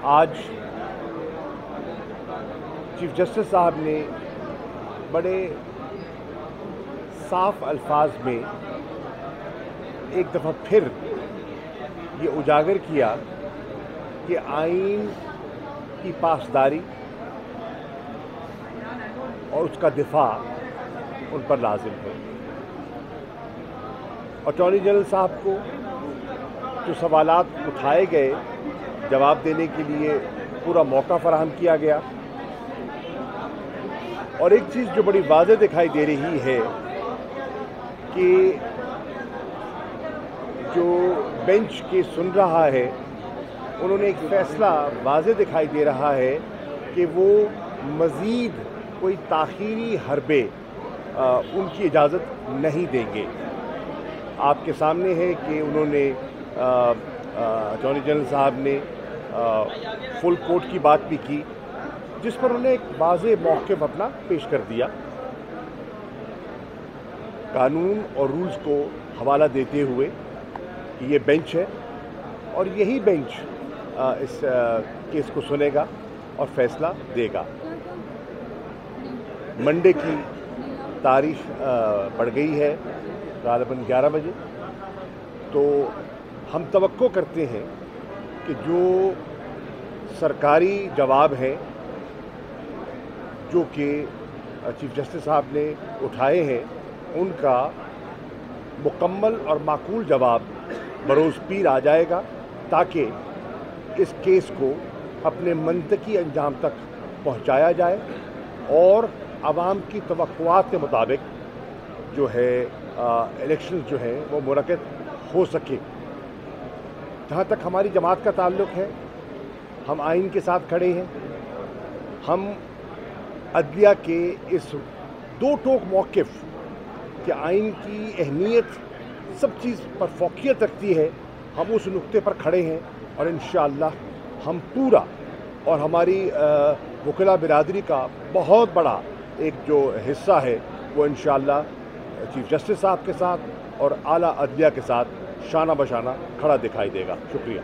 आज chief justice साहब ने बड़े साफ अल्फाज में एक दफ़ा फिर ये उजागर किया कि आइन की पासदारी और उसका दिफा उन पर लाजिम है। अटॉर्नी जनरल साहब को जो सवालात उठाए गए जवाब देने के लिए पूरा मौका फराहम किया गया। और एक चीज़ जो बड़ी वाज़ेह दिखाई दे रही है कि जो बेंच के सुन रहा है उन्होंने एक फ़ैसला वाज़ेह दिखाई दे रहा है कि वो मज़ीद कोई ताख़ीरी हरबे उनकी इजाज़त नहीं देंगे। आपके सामने है कि उन्होंने अटॉर्नी जनरल साहब ने फुल कोर्ट की बात भी की, जिस पर उन्होंने एक वाज़ेह मौक़िफ़ अपना पेश कर दिया। कानून और रूल्स को हवाला देते हुए कि ये बेंच है और यही बेंच इस केस को सुनेगा और फैसला देगा। मंडे की तारीख बढ़ गई है ग़ालिबन 11 बजे, तो हम तवक्को करते हैं कि जो सरकारी जवाब है जो कि चीफ जस्टिस साहब ने उठाए हैं उनका मुकम्मल और माकूल जवाब बरोज़ पीर आ जाएगा, ताकि इस केस को अपने मंतकी अंजाम तक पहुंचाया जाए और आवाम की तवक्कुआत के मुताबिक जो है इलेक्शन जो है वो मुनक़िद हो सके। जहाँ तक हमारी जमात का ताल्लुक़ है, हम आइन के साथ खड़े हैं। हम अदलिया के इस दो टोक मौक़िफ़ कि आइन की अहमियत सब चीज़ पर फ़ौक़ियत रखती है, हम उस नुक्ते पर खड़े हैं और इंशाअल्लाह हम पूरा और हमारी वकीला बिरादरी का बहुत बड़ा एक जो हिस्सा है वो इंशाअल्लाह चीफ जस्टिस साहब के साथ और आला अदलिया के साथ शाना बशाना खड़ा दिखाई देगा। शुक्रिया।